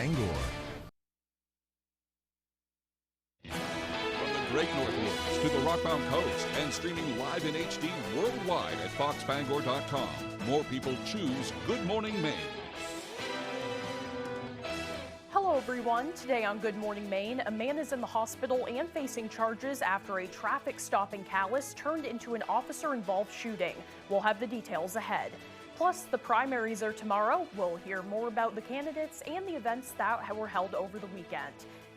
Bangor. From the Great Northwoods to the Rockbound Coast and streaming live in HD worldwide at foxbangor.com. More people choose Good Morning Maine. Hello everyone. Today on Good Morning Maine, a man is in the hospital and facing charges after a traffic stop in Calais turned into an officer-involved shooting. We'll have the details ahead. Plus, the primaries are tomorrow. We'll hear more about the candidates and the events that were held over the weekend.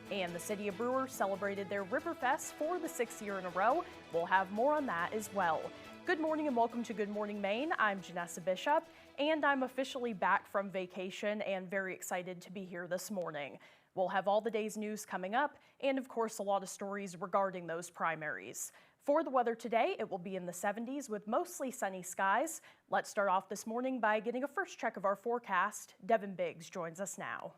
And the City of Brewer celebrated their Riverfest for the 6th year in a row. We'll have more on that as well. Good morning and welcome to Good Morning Maine. I'm Janessa Bishop, and I'm officially back from vacation and very excited to be here this morning. We'll have all the day's news coming up and, of course, a lot of stories regarding those primaries. For the weather today, it will be in the 70s with mostly sunny skies. Let's start off this morning by getting a first check of our forecast. Devin Biggs joins us now.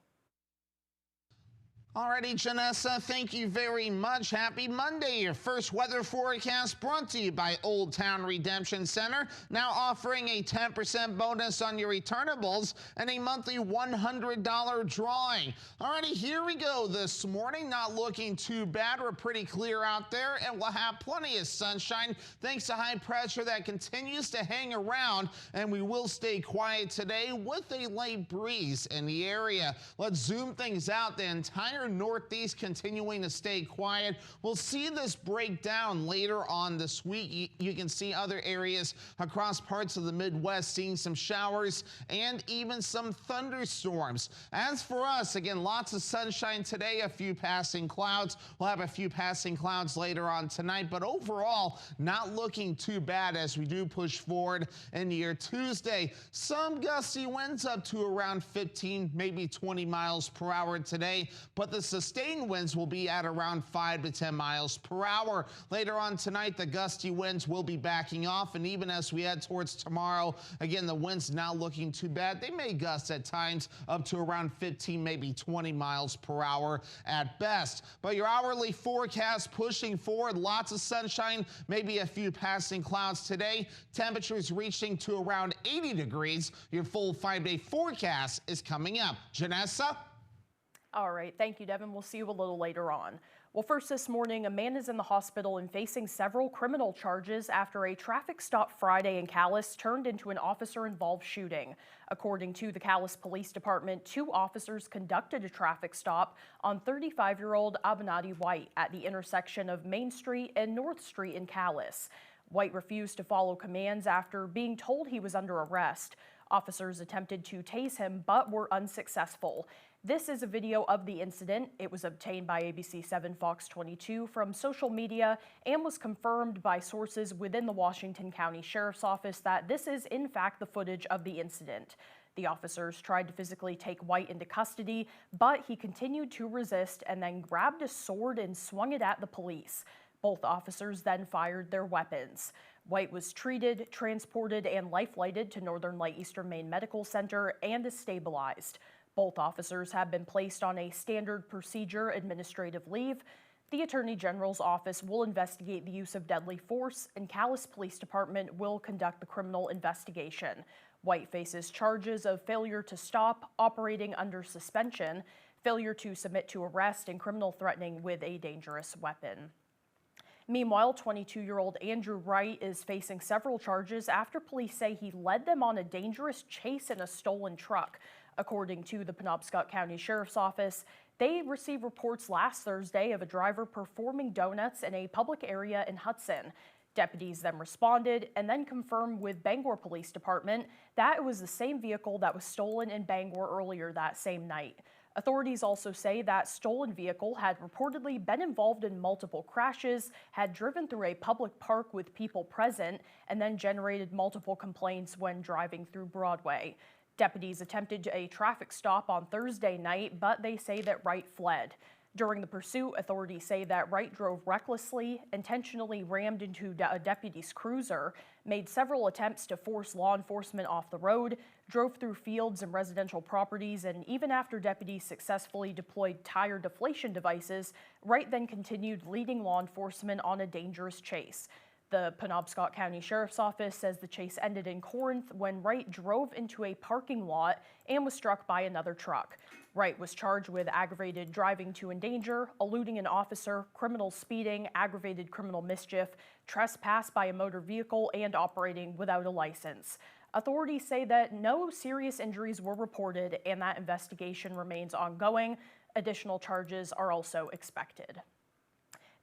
Alrighty, Janessa, thank you very much. Happy Monday. Your first weather forecast brought to you by Old Town Redemption Center, now offering a 10% bonus on your returnables and a monthly $100 drawing. Alrighty, here we go this morning. Not looking too bad. We're pretty clear out there, and we'll have plenty of sunshine thanks to high pressure that continues to hang around, and we will stay quiet today with a light breeze in the area. Let's zoom things out. The entire Northeast continuing to stay quiet. We'll see this break down later on this week. You can see other areas across parts of the Midwest seeing some showers and even some thunderstorms. As for us, again, lots of sunshine today, a few passing clouds. We'll have a few passing clouds later on tonight, but overall, not looking too bad as we do push forward into your Tuesday. Some gusty winds up to around 15, maybe 20 miles per hour today, but the sustained winds will be at around 5 to 10 miles per hour. Later on tonight, the gusty winds will be backing off, and even as we head towards tomorrow, again, the winds not looking too bad. They may gust at times up to around 15, maybe 20 miles per hour at best. But your hourly forecast pushing forward, lots of sunshine, maybe a few passing clouds today. Temperatures reaching to around 80 degrees. Your full 5-day forecast is coming up. Janessa? All right, thank you, Devin. We'll see you a little later on. Well, first this morning, a man is in the hospital and facing several criminal charges after a traffic stop Friday in Calais turned into an officer-involved shooting. According to the Calais Police Department, 2 officers conducted a traffic stop on 35-year-old Abinadi White at the intersection of Main Street and North Street in Calais. White refused to follow commands after being told he was under arrest. Officers attempted to tase him but were unsuccessful. This is a video of the incident. It was obtained by ABC 7 Fox 22 from social media and was confirmed by sources within the Washington County Sheriff's Office that this is in fact the footage of the incident. The officers tried to physically take White into custody, but he continued to resist and then grabbed a sword and swung it at the police. Both officers then fired their weapons. White was treated, transported, and life-flighted to Northern Light Eastern Maine Medical Center and is stabilized. Both officers have been placed on a standard procedure administrative leave. The Attorney General's office will investigate the use of deadly force, and Calais Police Department will conduct the criminal investigation. White faces charges of failure to stop, operating under suspension, failure to submit to arrest, and criminal threatening with a dangerous weapon. Meanwhile, 22-year-old Andrew Wright is facing several charges after police say he led them on a dangerous chase in a stolen truck. According to the Penobscot County Sheriff's Office, they received reports last Thursday of a driver performing donuts in a public area in Hudson. Deputies then responded and then confirmed with Bangor Police Department that it was the same vehicle that was stolen in Bangor earlier that same night. Authorities also say that stolen vehicle had reportedly been involved in multiple crashes, had driven through a public park with people present, and then generated multiple complaints when driving through Broadway. Deputies attempted a traffic stop on Thursday night, but they say that Wright fled. During the pursuit, authorities say that Wright drove recklessly, intentionally rammed into a deputy's cruiser, made several attempts to force law enforcement off the road, drove through fields and residential properties, and even after deputies successfully deployed tire deflation devices, Wright then continued leading law enforcement on a dangerous chase. The Penobscot County Sheriff's Office says the chase ended in Corinth when Wright drove into a parking lot and was struck by another truck. Wright was charged with aggravated driving to endanger, eluding an officer, criminal speeding, aggravated criminal mischief, trespass by a motor vehicle, and operating without a license. Authorities say that no serious injuries were reported and that investigation remains ongoing. Additional charges are also expected.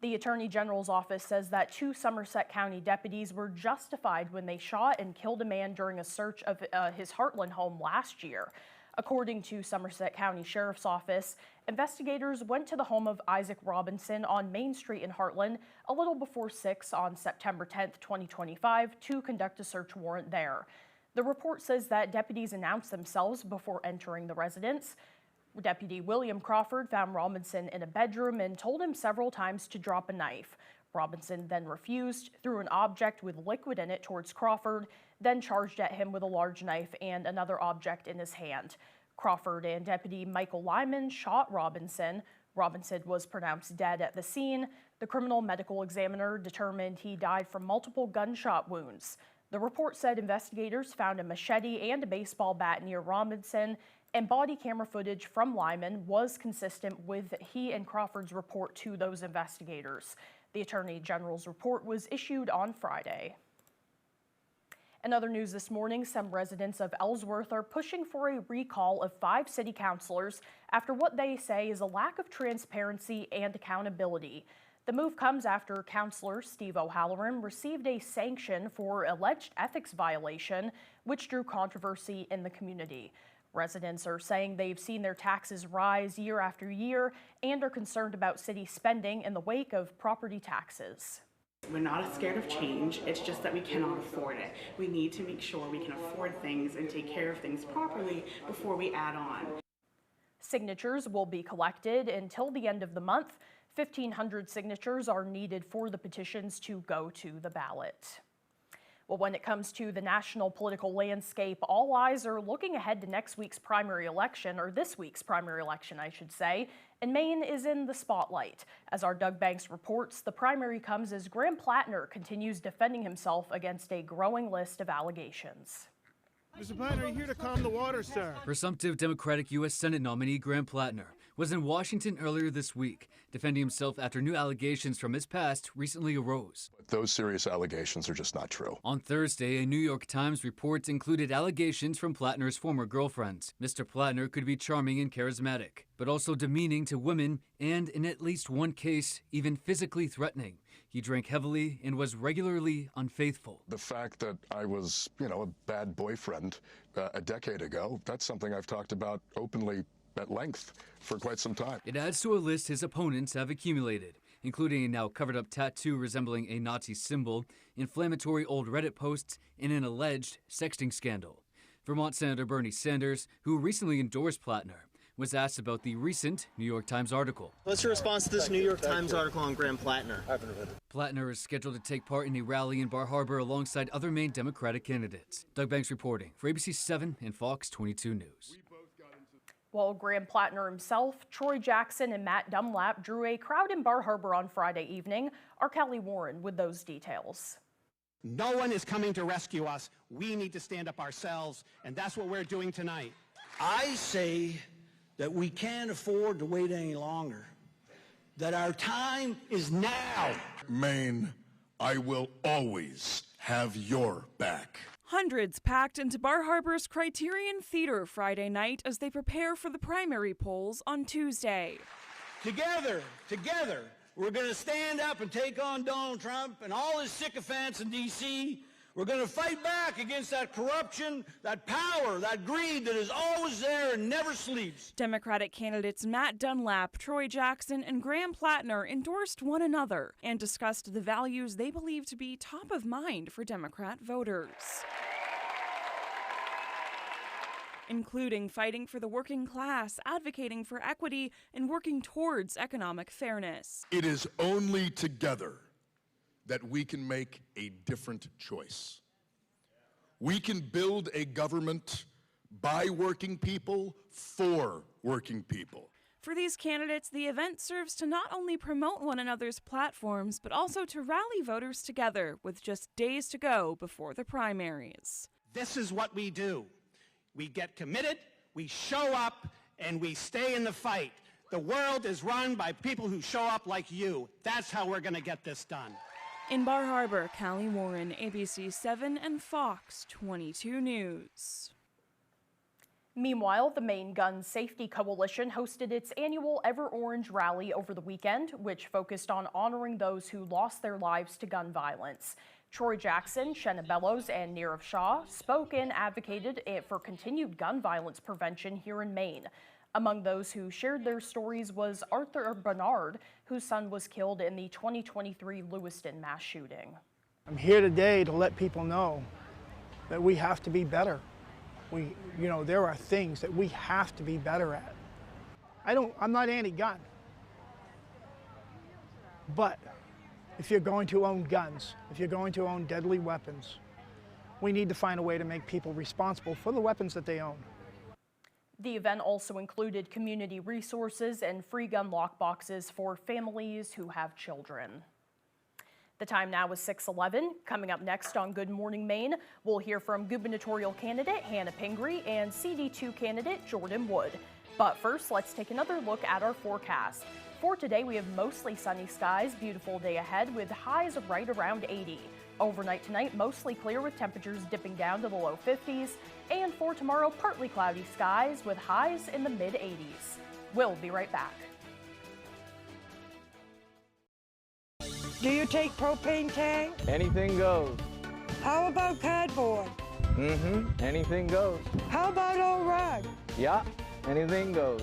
The Attorney General's office says that 2 Somerset County deputies were justified when they shot and killed a man during a search of his Heartland home last year. According to Somerset County Sheriff's Office, investigators went to the home of Isaac Robinson on Main Street in Heartland a little before 6 on September 10, 2025, to conduct a search warrant there. The report says that deputies announced themselves before entering the residence. Deputy William Crawford found Robinson in a bedroom and told him several times to drop a knife. Robinson then refused, threw an object with liquid in it towards Crawford, then charged at him with a large knife and another object in his hand. Crawford and Deputy Michael Lyman shot Robinson. Robinson was pronounced dead at the scene. The criminal medical examiner determined he died from multiple gunshot wounds. The report said investigators found a machete and a baseball bat near Robinson, and body camera footage from Lyman was consistent with he and Crawford's report to those investigators. The Attorney General's report was issued on Friday. In other news this morning, some residents of Ellsworth are pushing for a recall of 5 city councilors after what they say is a lack of transparency and accountability. The move comes after Councilor Steve O'Halloran received a sanction for alleged ethics violation, which drew controversy in the community. Residents are saying they've seen their taxes rise year after year and are concerned about city spending in the wake of property taxes. We're not scared of change, it's just that we cannot afford it. We need to make sure we can afford things and take care of things properly before we add on. Signatures will be collected until the end of the month. 1,500 signatures are needed for the petitions to go to the ballot. Well, when it comes to the national political landscape, all eyes are looking ahead to next week's primary election, or this week's primary election, I should say, and Maine is in the spotlight. As our Doug Banks reports, the primary comes as Graham Plattner continues defending himself against a growing list of allegations. Mr. Plattner, are you here to calm the water, sir? Presumptive Democratic U.S. Senate nominee Graham Plattner was in Washington earlier this week, defending himself after new allegations from his past recently arose. Those serious allegations are just not true. On Thursday, a New York Times report included allegations from Plattner's former girlfriends. Mr. Plattner could be charming and charismatic, but also demeaning to women and, in at least one case, even physically threatening. He drank heavily and was regularly unfaithful. The fact that I was, a bad boyfriend a decade ago, that's something I've talked about openly at length for quite some time. It adds to a list his opponents have accumulated, including a now covered-up tattoo resembling a Nazi symbol, inflammatory old Reddit posts, and an alleged sexting scandal. Vermont Senator Bernie Sanders, who recently endorsed Plattner, was asked about the recent New York Times article. What's your response to this New York Times article on Graham Plattner? Plattner is scheduled to take part in a rally in Bar Harbor alongside other Maine Democratic candidates. Doug Banks reporting for ABC 7 and Fox 22 News. While Graham Plattner himself, Troy Jackson, and Matt Dunlap drew a crowd in Bar Harbor on Friday evening. Our Kelly Warren with those details. No one is coming to rescue us. We need to stand up ourselves, and that's what we're doing tonight. I say that we can't afford to wait any longer, that our time is now. Maine, I will always have your back. Hundreds packed into Bar Harbor's Criterion Theater Friday night as they prepare for the primary polls on Tuesday. Together, we're going to stand up and take on Donald Trump and all his sycophants in D.C. We're going to fight back against that corruption, that power, that greed that is always there and never sleeps. Democratic candidates Matt Dunlap, Troy Jackson, and Graham Plattner endorsed one another and discussed the values they believe to be top of mind for Democrat voters, including fighting for the working class, advocating for equity, and working towards economic fairness. It is only together that we can make a different choice. We can build a government by working people, for working people. For these candidates, the event serves to not only promote one another's platforms, but also to rally voters together with just days to go before the primaries. This is what we do. We get committed, we show up, and we stay in the fight. The world is run by people who show up like you. That's how we're going to get this done. In Bar Harbor, Callie Warren, ABC 7 and Fox 22 News. Meanwhile, the Maine Gun Safety Coalition hosted its annual Ever Orange rally over the weekend, which focused on honoring those who lost their lives to gun violence. Troy Jackson, Shenna Bellows, and Nirav Shah spoke and advocated for continued gun violence prevention here in Maine. Among those who shared their stories was Arthur Bernard, whose son was killed in the 2023 Lewiston mass shooting. I'm here today to let people know that we have to be better. There are things that we have to be better at. I'm not anti-gun, but if you're going to own guns, if you're going to own deadly weapons, we need to find a way to make people responsible for the weapons that they own. The event also included community resources and free gun lockboxes for families who have children. The time now is 6:11. Coming up next on Good Morning Maine, we'll hear from gubernatorial candidate Hannah Pingree and CD2 candidate Jordan Wood. But first, let's take another look at our forecast. For today, we have mostly sunny skies, beautiful day ahead with highs right around 80. Overnight tonight, mostly clear with temperatures dipping down to the low 50s. And for tomorrow, partly cloudy skies with highs in the mid-80s. We'll be right back. Do you take propane tank? Anything goes. How about cardboard? Anything goes. How about old rug? Yeah, anything goes.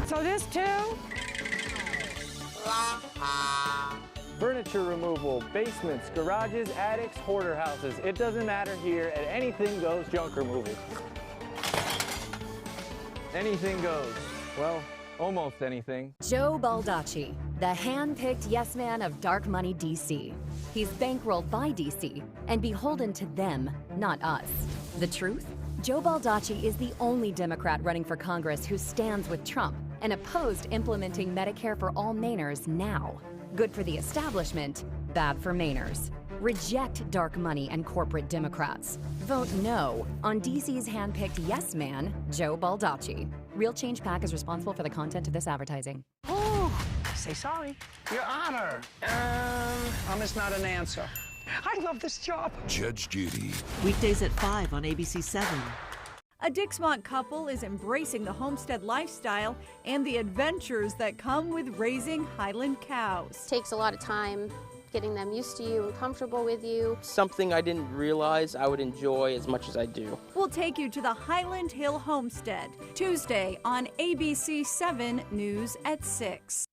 So this too? Furniture removal, basements, garages, attics, hoarder houses. It doesn't matter here at Anything Goes Junk Removal. Anything goes. Well, almost anything. Joe Baldacci, the hand-picked yes man of dark money DC. He's bankrolled by DC and beholden to them, not us. The truth? Joe Baldacci is the only Democrat running for Congress who stands with Trump and opposed implementing Medicare for all Mainers now. Good for the establishment, bad for Mainers. Reject dark money and corporate Democrats. Vote no on DC's hand-picked yes man, Joe Baldacci. Real Change PAC is responsible for the content of this advertising. Oh, say sorry. Your Honor, It's not an answer. I love this job. Judge Judy. Weekdays at 5 on ABC 7. A Dixmont couple is embracing the homestead lifestyle and the adventures that come with raising Highland cows. Takes a lot of time getting them used to you and comfortable with you. Something I didn't realize I would enjoy as much as I do. We'll take you to the Highland Hill Homestead, Tuesday on ABC 7 News at 6.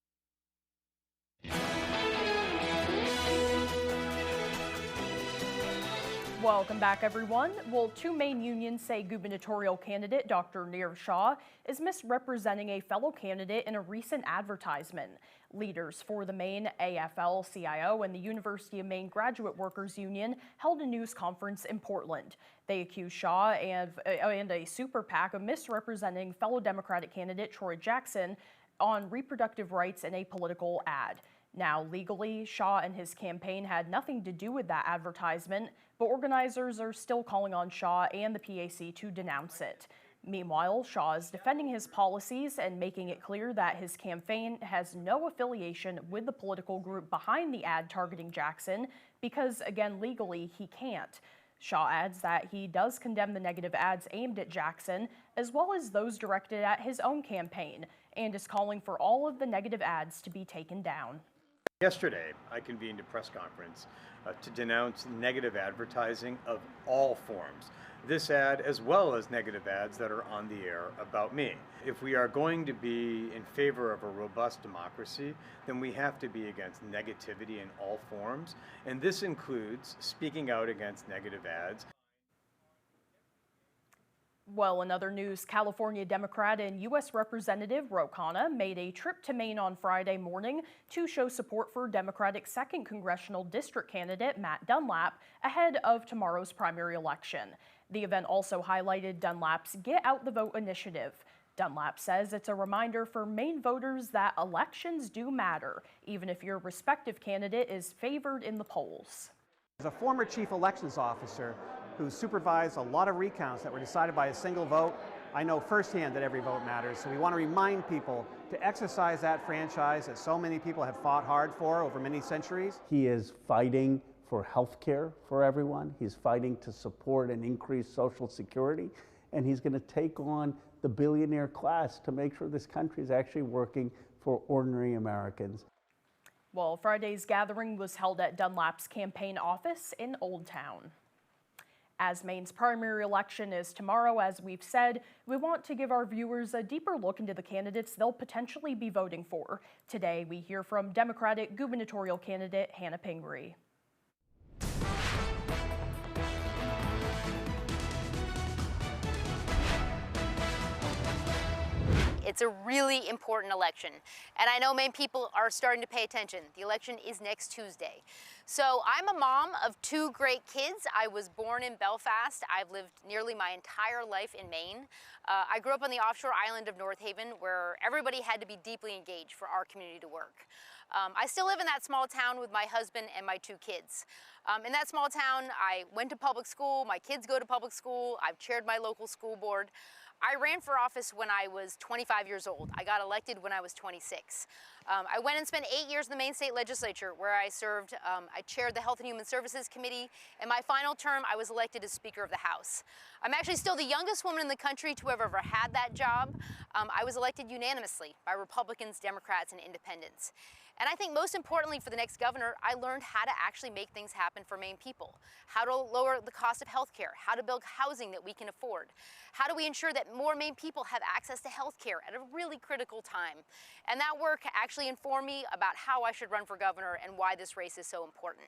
Welcome back, everyone. Well, two Maine unions say gubernatorial candidate Dr. Nirav Shah is misrepresenting a fellow candidate in a recent advertisement. Leaders for the Maine AFL-CIO and the University of Maine Graduate Workers Union held a news conference in Portland. They accused Shah and a super PAC of misrepresenting fellow Democratic candidate Troy Jackson on reproductive rights in a political ad. Now, legally, Shah and his campaign had nothing to do with that advertisement, but organizers are still calling on Shah and the PAC to denounce it. Meanwhile, Shah is defending his policies and making it clear that his campaign has no affiliation with the political group behind the ad targeting Jackson because, again, legally, he can't. Shah adds that he does condemn the negative ads aimed at Jackson, as well as those directed at his own campaign, and is calling for all of the negative ads to be taken down. Yesterday, I convened a press conference to denounce negative advertising of all forms. This ad, as well as negative ads that are on the air about me. If we are going to be in favor of a robust democracy, then we have to be against negativity in all forms, and this includes speaking out against negative ads. Well, in other news, California Democrat and U.S. Representative Ro Khanna made a trip to Maine on Friday morning to show support for Democratic 2nd Congressional District candidate Matt Dunlap ahead of tomorrow's primary election. The event also highlighted Dunlap's Get Out the Vote initiative. Dunlap says it's a reminder for Maine voters that elections do matter, even if your respective candidate is favored in the polls. As a former chief elections officer, who supervised a lot of recounts that were decided by a single vote. I know firsthand that every vote matters, so we want to remind people to exercise that franchise that so many people have fought hard for over many centuries. He is fighting for health care for everyone. He's fighting to support and increase Social Security, and he's going to take on the billionaire class to make sure this country is actually working for ordinary Americans. Well, Friday's gathering was held at Dunlap's campaign office in Old Town. As Maine's primary election is tomorrow, as we've said, we want to give our viewers a deeper look into the candidates they'll potentially be voting for. Today, we hear from Democratic gubernatorial candidate Hannah Pingree. It's a really important election, and I know Maine people are starting to pay attention. The election is next Tuesday. So I'm a mom of 2 great kids. I was born in Belfast. I've lived nearly my entire life in Maine. I grew up on the offshore island of North Haven, where everybody had to be deeply engaged for our community to work. I still live in that small town with my husband and my 2 kids. In that small town, I went to public school. My kids go to public school. I've chaired my local school board. I ran for office when I was 25 years old. I got elected when I was 26. I went and spent 8 years in the Maine State Legislature, where I served, I chaired the Health and Human Services Committee. In my final term, I was elected as Speaker of the House. I'm actually still the youngest woman in the country to have ever had that job. I was elected unanimously by Republicans, Democrats, and Independents. And I think most importantly for the next governor, I learned how to actually make things happen for Maine people. How to lower the cost of health care, how to build housing that we can afford. How do we ensure that more Maine people have access to health care at a really critical time? And that work actually informed me about how I should run for governor and why this race is so important.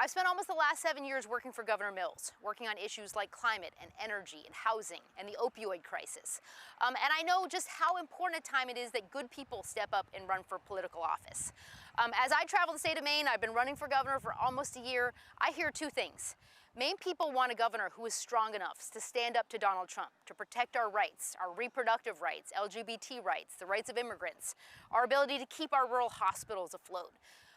I've spent almost the last 7 years working for Governor Mills, working on issues like climate and energy and housing and the opioid crisis. And I know just how important a time it is that good people step up and run for political office. As I travel the state of Maine, I've been running for governor for almost a year. I hear 2 things. Maine people want a governor who is strong enough to stand up to Donald Trump, to protect our rights, our reproductive rights, LGBT rights, the rights of immigrants, our ability to keep our rural hospitals afloat.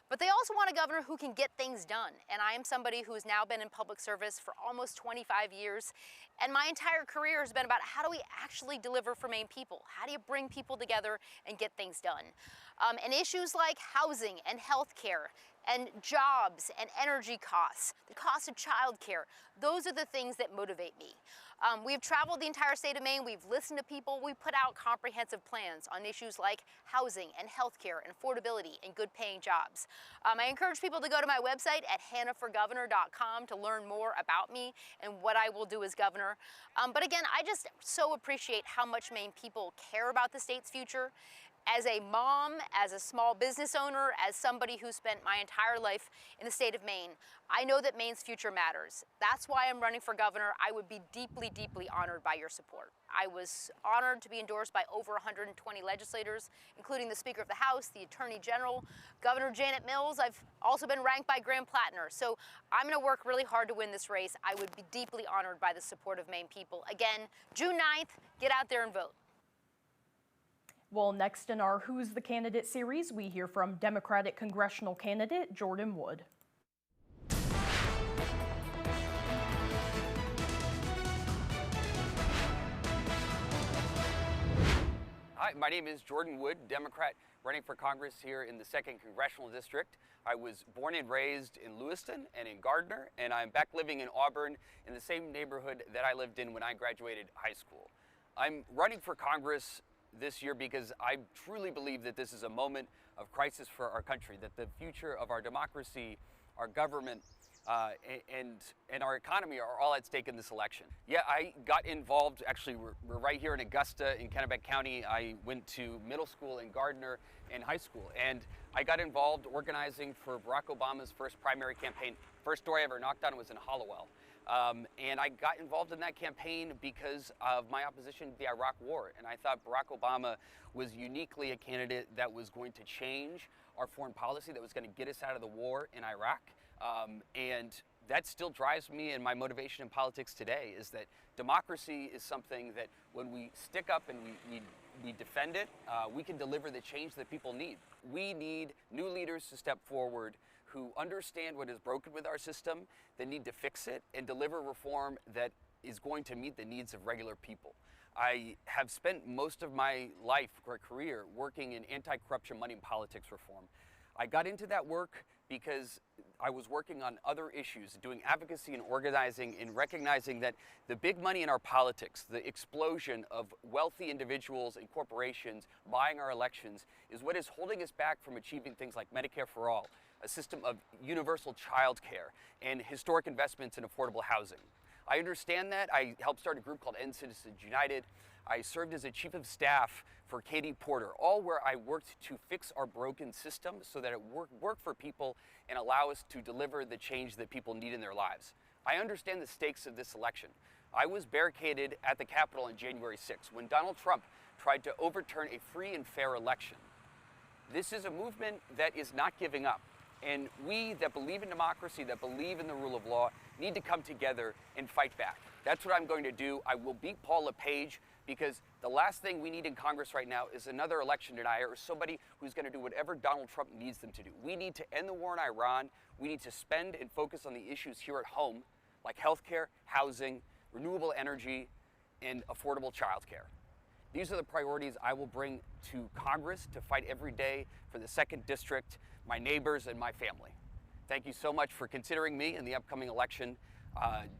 But they also want a governor who can get things done. And I am somebody who has now been in public service for almost 25 years. And my entire career has been about how do we actually deliver for Maine people? How do you bring people together and get things done? And issues like housing and health care and jobs and energy costs, the cost of childcare, those are the things that motivate me. We've traveled the entire state of Maine, we've listened to people, we put out comprehensive plans on issues like housing and healthcare and affordability and good paying jobs. I encourage people to go to my website at hannahforgovernor.com to learn more about me and what I will do as governor. But again, I just so appreciate how much Maine people care about the state's future. As a mom, as a small business owner, as somebody who spent my entire life in the state of Maine, I know that Maine's future matters. That's why I'm running for governor. I would be deeply, deeply honored by your support. I was honored to be endorsed by over 120 legislators, including the Speaker of the House, the Attorney General, Governor Janet Mills. I've also been ranked by Graham Plattner. So I'm going to work really hard to win this race. I would be deeply honored by the support of Maine people. Again, June 9th, get out there and vote. Well, next in our Who's the Candidate series, we hear from Democratic congressional candidate Jordan Wood. Hi, my name is Jordan Wood, Democrat running for Congress here in the 2nd Congressional District. I was born and raised in Lewiston and in Gardner, and I'm back living in Auburn in the same neighborhood that I lived in when I graduated high school. I'm running for Congress this year because I truly believe that this is a moment of crisis for our country, that the future of our democracy, our government, and our economy are all at stake in this election. Yeah, I got involved, actually we're right here in Augusta in Kennebec County. I went to middle school in Gardner and high school, and I got involved organizing for Barack Obama's first primary campaign. First door I ever knocked on was in Hollowell. And I got involved in that campaign because of my opposition to the Iraq War. And I thought Barack Obama was uniquely a candidate that was going to change our foreign policy, that was going to get us out of the war in Iraq. And that still drives me, and my motivation in politics today is that democracy is something that when we stick up and we defend it, we can deliver the change that people need. We need new leaders to step forward who understand what is broken with our system, that need to fix it, and deliver reform that is going to meet the needs of regular people. I have spent most of my life or career working in anti-corruption money and politics reform. I got into that work because I was working on other issues, doing advocacy and organizing, and recognizing that the big money in our politics, the explosion of wealthy individuals and corporations buying our elections, is what is holding us back from achieving things like Medicare for all, a system of universal child care, and historic investments in affordable housing. I understand that. I helped start a group called End Citizens United. I served as a chief of staff for Katie Porter, all where I worked to fix our broken system so that it work for people and allow us to deliver the change that people need in their lives. I understand the stakes of this election. I was barricaded at the Capitol on January 6th when Donald Trump tried to overturn a free and fair election. This is a movement that is not giving up. And we that believe in democracy, that believe in the rule of law, need to come together and fight back. That's what I'm going to do. I will beat Paul LePage, because the last thing we need in Congress right now is another election denier or somebody who's going to do whatever Donald Trump needs them to do. We need to end the war in Iran. We need to spend and focus on the issues here at home, like healthcare, housing, renewable energy, and affordable childcare. These are the priorities I will bring to Congress to fight every day for the 2nd District, my neighbors, and my family. Thank you so much for considering me in the upcoming election.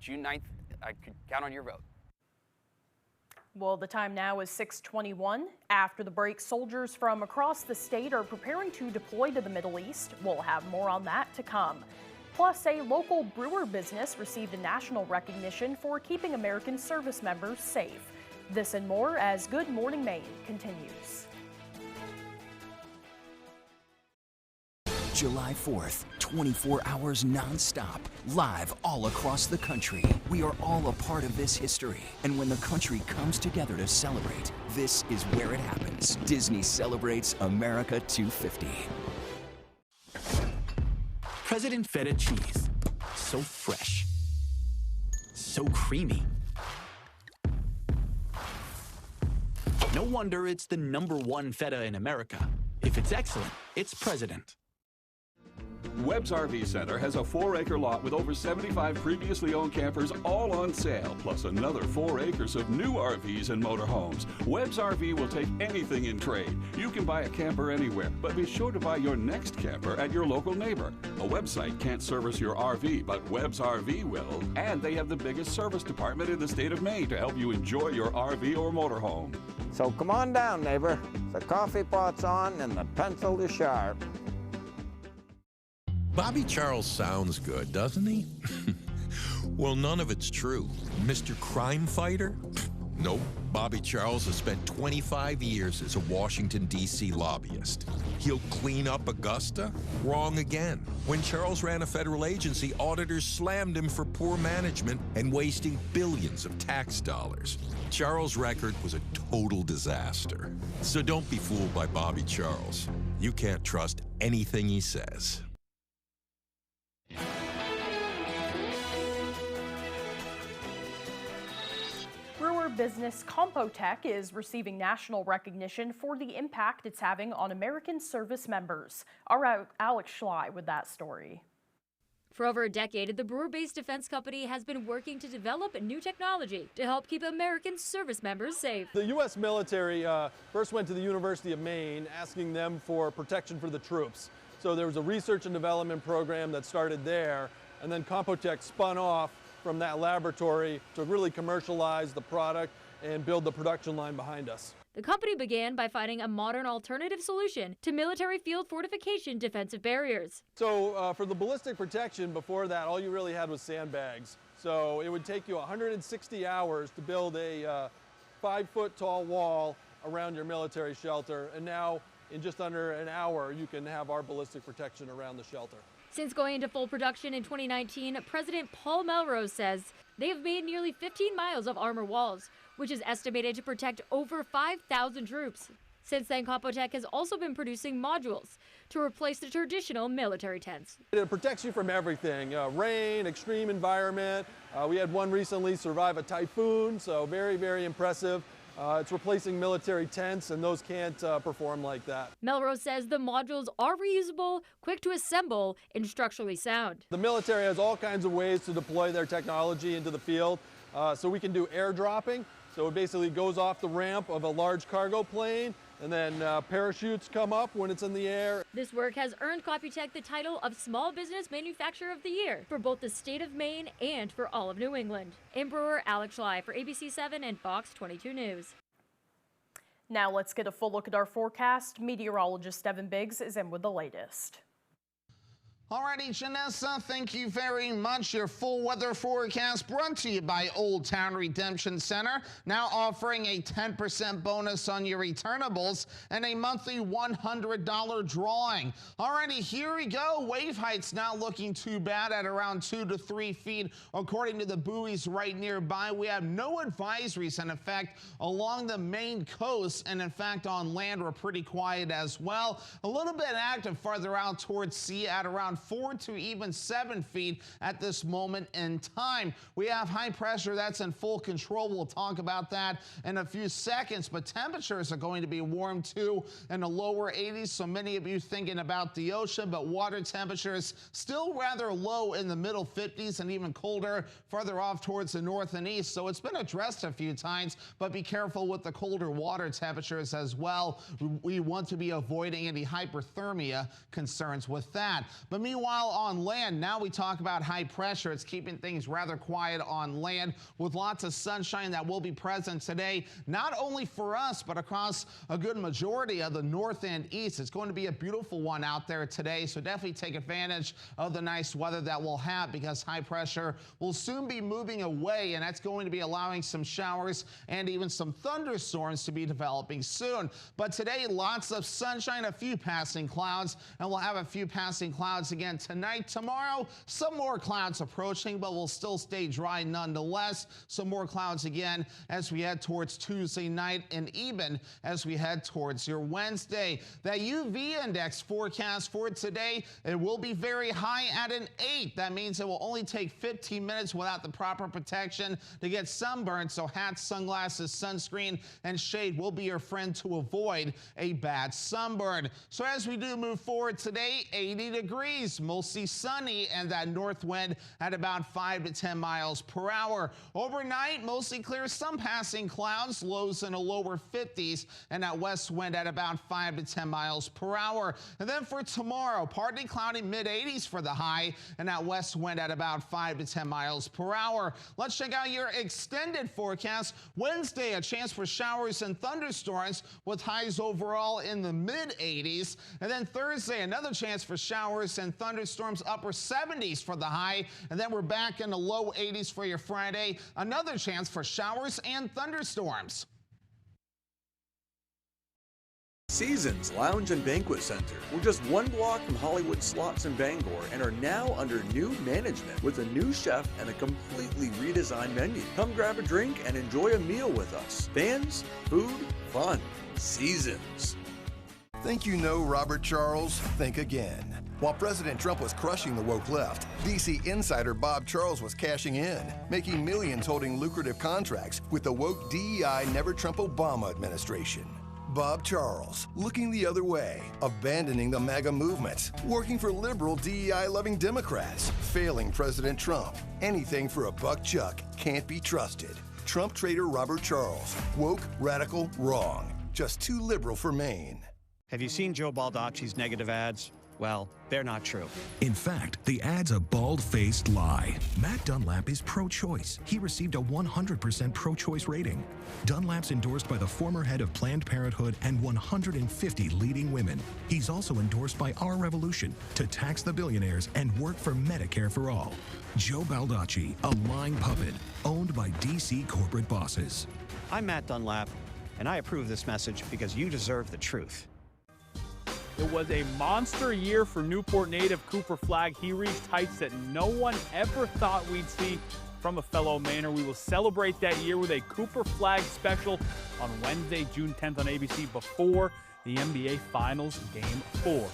June 9th, I could count on your vote. Well, the time now is 6:21. After the break, soldiers from across the state are preparing to deploy to the Middle East. We'll have more on that to come. Plus, a local brewer business received a national recognition for keeping American service members safe. This and more as Good Morning Maine continues. July 4th, 24 hours non-stop, live all across the country. We are all a part of this history. And when the country comes together to celebrate, this is where it happens. Disney celebrates America 250. President Feta cheese. So fresh. So creamy. No wonder it's the #1 feta in America. If it's excellent, it's President. Webb's RV Center has a 4-acre lot with over 75 previously owned campers all on sale, plus another 4 acres of new RVs and motorhomes. Webb's RV will take anything in trade. You can buy a camper anywhere, but be sure to buy your next camper at your local neighbor. A website can't service your RV, but Webb's RV will. And they have the biggest service department in the state of Maine to help you enjoy your RV or motorhome. So come on down, neighbor. The coffee pot's on and the pencil is sharp. Bobby Charles sounds good, doesn't he? Well, none of it's true. Mr. Crime Fighter? Nope. Bobby Charles has spent 25 years as a Washington, D.C. lobbyist. He'll clean up Augusta? Wrong again. When Charles ran a federal agency, auditors slammed him for poor management and wasting billions of tax dollars. Charles' record was a total disaster. So don't be fooled by Bobby Charles. You can't trust anything he says. Brewer business Compotech is receiving national recognition for the impact it's having on American service members. Our Alex Schley with that story. For over a decade, the Brewer-based defense company has been working to develop new technology to help keep American service members safe. The U.S. military first went to the University of Maine asking them for protection for the troops. So there was a research and development program that started there, and then Compotech spun off from that laboratory to really commercialize the product and build the production line behind us. The company began by finding a modern alternative solution to military field fortification defensive barriers. So for the ballistic protection, before that, all you really had was sandbags. So it would take you 160 hours to build a 5-foot tall wall around your military shelter, and now in just under an hour, you can have our ballistic protection around the shelter. Since going into full production in 2019, President Paul Melrose says they have made nearly 15 miles of armor walls, which is estimated to protect over 5,000 troops. Since then, Compotech has also been producing modules to replace the traditional military tents. It protects you from everything, rain, extreme environment. We had one recently survive a typhoon, so very, very impressive. It's replacing military tents, and those can't perform like that. Melrose says the modules are reusable, quick to assemble, and structurally sound. The military has all kinds of ways to deploy their technology into the field. So we can do airdropping. So it basically goes off the ramp of a large cargo plane, and then parachutes come up when it's in the air. This work has earned Computech the title of Small Business Manufacturer of the Year for both the state of Maine and for all of New England. In Brewer, Alex Schley for ABC 7 and Fox 22 News. Now let's get a full look at our forecast. Meteorologist Devin Biggs is in with the latest. Alrighty, Janessa, thank you very much. Your full weather forecast brought to you by Old Town Redemption Center, now offering a 10% bonus on your returnables and a monthly $100 drawing. Alrighty, here we go. Wave height's not looking too bad at around 2 to 3 feet. According to the buoys right nearby, we have no advisories in effect along the Maine coast, and in fact on land we're pretty quiet as well. A little bit active farther out towards sea at around 4 to even 7 feet at this moment in time. We have high pressure that's in full control. We'll talk about that in a few seconds, but temperatures are going to be warm too in the lower 80s. So many of you thinking about the ocean, but water temperatures still rather low in the middle 50s and even colder further off towards the north and east. So it's been addressed a few times, but be careful with the colder water temperatures as well. We want to be avoiding any hyperthermia concerns with that. But meanwhile, on land, now we talk about high pressure. It's keeping things rather quiet on land with lots of sunshine that will be present today, not only for us, but across a good majority of the north and east. It's going to be a beautiful one out there today, so definitely take advantage of the nice weather that we'll have, because high pressure will soon be moving away, and that's going to be allowing some showers and even some thunderstorms to be developing soon. But today, lots of sunshine, a few passing clouds, and we'll have a few passing clouds again tonight. Tomorrow, some more clouds approaching, but we'll still stay dry nonetheless. Some more clouds again as we head towards Tuesday night, and even as we head towards your Wednesday. That UV index forecast for today, it will be very high at an 8. That means it will only take 15 minutes without the proper protection to get sunburned. So hats, sunglasses, sunscreen, and shade will be your friend to avoid a bad sunburn. So as we do move forward today, 80 degrees, mostly sunny, and that north wind at about 5 to 10 miles per hour. Overnight, mostly clear, some passing clouds, lows in the lower 50s, and that west wind at about 5 to 10 miles per hour. And then for tomorrow, partly cloudy, mid 80s for the high, and that west wind at about 5 to 10 miles per hour. Let's check out your extended forecast. Wednesday, a chance for showers and thunderstorms with highs overall in the mid 80s. And then Thursday, another chance for showers and thunderstorms, upper 70s for the high. And then we're back in the low 80s for your Friday. Another chance for showers and thunderstorms. Seasons Lounge and Banquet Center. We're just one block from Hollywood Slots in Bangor and are now under new management with a new chef and a completely redesigned menu. Come grab a drink and enjoy a meal with us. Fans, food, fun. Seasons. Think you know Robert Charles? Think again. While President Trump was crushing the woke left, D.C. insider Bob Charles was cashing in, making millions holding lucrative contracts with the woke DEI Never Trump Obama administration. Bob Charles, looking the other way, abandoning the MAGA movement, working for liberal DEI-loving Democrats, failing President Trump. Anything for a buck chuck can't be trusted. Trump traitor Robert Charles, woke, radical, wrong. Just too liberal for Maine. Have you seen Joe Baldacci's negative ads? Well, they're not true. In fact, the ad's a bald-faced lie. Matt Dunlap is pro-choice. He received a 100% pro-choice rating. Dunlap's endorsed by the former head of Planned Parenthood and 150 leading women. He's also endorsed by Our Revolution to tax the billionaires and work for Medicare for all. Joe Baldacci, a lying puppet, owned by DC corporate bosses. I'm Matt Dunlap, and I approve this message because you deserve the truth. It was a monster year for Newport native Cooper Flagg. He reached heights that no one ever thought we'd see from a fellow Mainer. We will celebrate that year with a Cooper Flagg special on Wednesday, June 10th on ABC before the NBA Finals Game 4.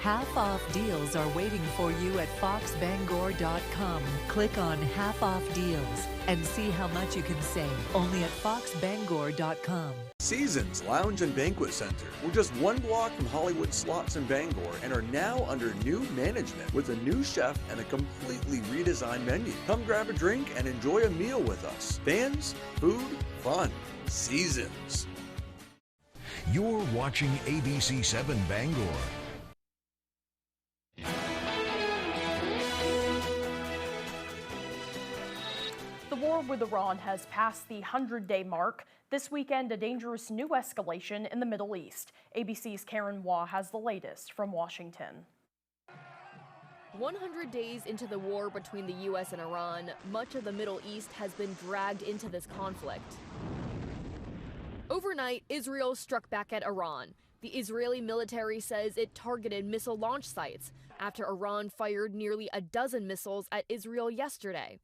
Half-off deals are waiting for you at foxbangor.com. Click on half-off deals and see how much you can save only at foxbangor.com. Seasons Lounge and Banquet Center. We're just one block from Hollywood Slots in Bangor and are now under new management with a new chef and a completely redesigned menu. Come grab a drink and enjoy a meal with us. Fans, food, fun. Seasons. You're watching ABC 7 Bangor. The war with Iran has passed the 100-day mark. This weekend, a dangerous new escalation in the Middle East. ABC's Karen Waugh has the latest from Washington. 100 days into the war between the U.S. and Iran, much of the Middle East has been dragged into this conflict. Overnight, Israel struck back at Iran. The Israeli military says it targeted missile launch sites after Iran fired nearly a dozen missiles at Israel yesterday.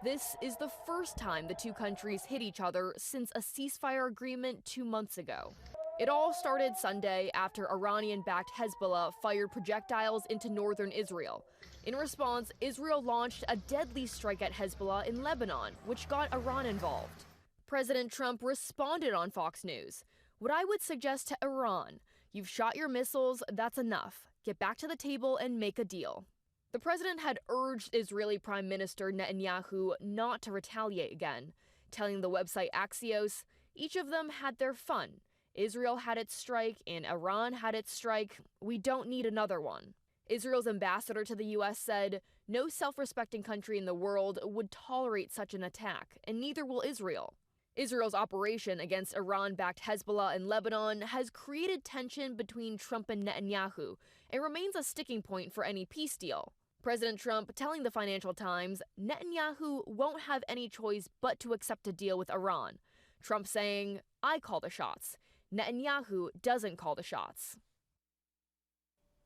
This is the first time the two countries hit each other since a ceasefire agreement 2 months ago. It all started Sunday after Iranian-backed Hezbollah fired projectiles into northern Israel. In response, Israel launched a deadly strike at Hezbollah in Lebanon, which got Iran involved. President Trump responded on Fox News. "What I would suggest to Iran, you've shot your missiles, that's enough. Get back to the table and make a deal." The president had urged Israeli Prime Minister Netanyahu not to retaliate again, telling the website Axios, each of them had their fun. Israel had its strike and Iran had its strike. We don't need another one. Israel's ambassador to the U.S. said, no self-respecting country in the world would tolerate such an attack, and neither will Israel. Israel's operation against Iran-backed Hezbollah in Lebanon has created tension between Trump and Netanyahu and remains a sticking point for any peace deal. President Trump telling the Financial Times Netanyahu won't have any choice but to accept a deal with Iran. Trump saying, I call the shots. Netanyahu doesn't call the shots.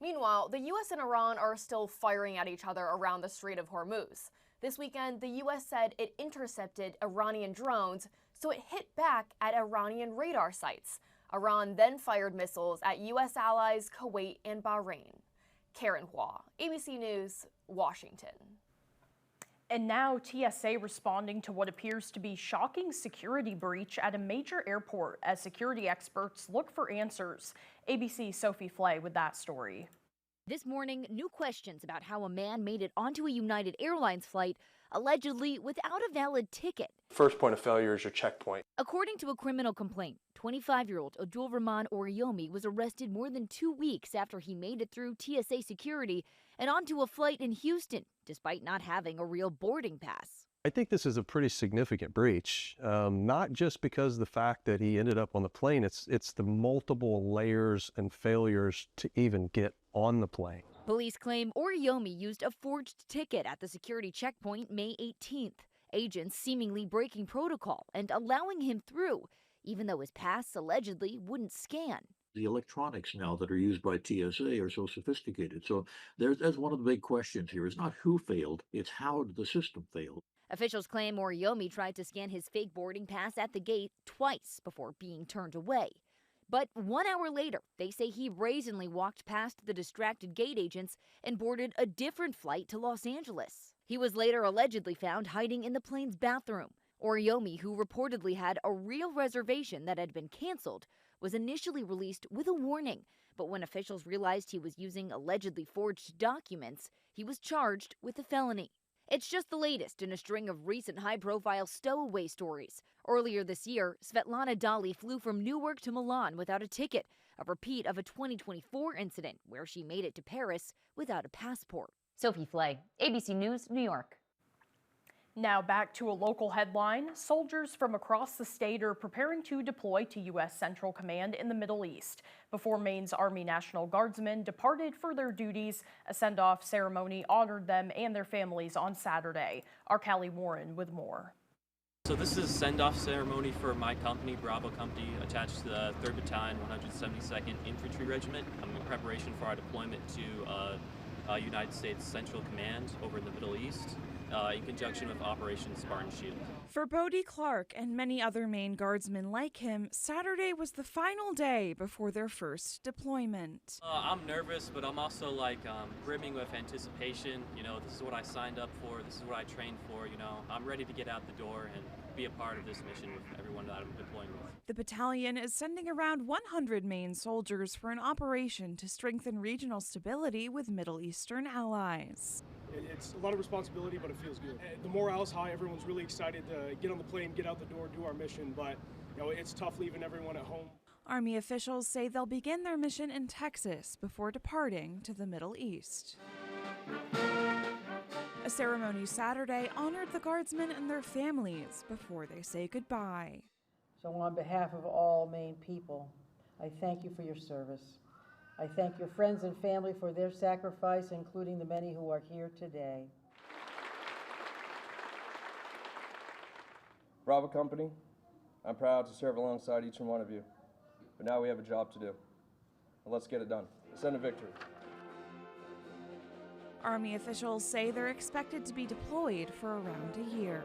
Meanwhile, the U.S. and Iran are still firing at each other around the Strait of Hormuz. This weekend, the U.S. said it intercepted Iranian drones, so it hit back at Iranian radar sites. Iran then fired missiles at U.S. allies Kuwait and Bahrain. Karen Waugh, ABC News, Washington. And now TSA responding to what appears to be shocking security breach at a major airport as security experts look for answers. ABC's Sophie Flay with that story. This morning, new questions about how a man made it onto a United Airlines flight, allegedly without a valid ticket. First point of failure is your checkpoint. According to a criminal complaint, 25-year-old Abdul Rahman Oriyomi was arrested more than 2 weeks after he made it through TSA security and onto a flight in Houston, despite not having a real boarding pass. I think this is a pretty significant breach, not just because of the fact that he ended up on the plane, it's the multiple layers and failures to even get on the plane. Police claim Oriyomi used a forged ticket at the security checkpoint May 18th, agents seemingly breaking protocol and allowing him through, even though his pass allegedly wouldn't scan. The electronics now that are used by TSA are so sophisticated. So that's one of the big questions here. It's not who failed, it's how the system failed. Officials claim Oriyomi tried to scan his fake boarding pass at the gate twice before being turned away. But 1 hour later, they say he brazenly walked past the distracted gate agents and boarded a different flight to Los Angeles. He was later allegedly found hiding in the plane's bathroom. Oriyomi, who reportedly had a real reservation that had been canceled, was initially released with a warning. But when officials realized he was using allegedly forged documents, he was charged with a felony. It's just the latest in a string of recent high-profile stowaway stories. Earlier this year, Svetlana Dali flew from Newark to Milan without a ticket, a repeat of a 2024 incident where she made it to Paris without a passport. Sophie Flay, ABC News, New York. Now back to a local headline. Soldiers from across the state are preparing to deploy to U.S. Central Command in the Middle East. Before Maine's Army National Guardsmen departed for their duties, a send-off ceremony honored them and their families on Saturday. Our Callie Warren with more. So this is a send-off ceremony for my company, Bravo Company, attached to the 3rd Battalion, 172nd Infantry Regiment. I'm in preparation for our deployment to United States Central Command over in the Middle East. in conjunction with Operation Spartan Shield. For Bodie Clark and many other Maine Guardsmen like him, Saturday was the final day before their first deployment. I'm nervous, but I'm also brimming with anticipation. You know, this is what I signed up for. This is what I trained for. You know, I'm ready to get out the door and be a part of this mission with everyone that I'm deploying with. The battalion is sending around 100 Maine soldiers for an operation to strengthen regional stability with Middle Eastern allies. It's a lot of responsibility, but it feels good. The morale's high. Everyone's really excited to get on the plane, get out the door, do our mission, but you know, it's tough leaving everyone at home. Army officials say they'll begin their mission in Texas before departing to the Middle East. A ceremony Saturday honored the Guardsmen and their families before they say goodbye. So on behalf of all Maine people, I thank you for your service. I thank your friends and family for their sacrifice, including the many who are here today. Bravo Company, I'm proud to serve alongside each and one of you. But now we have a job to do. And let's get it done. Send a victory. Army officials say they're expected to be deployed for around a year.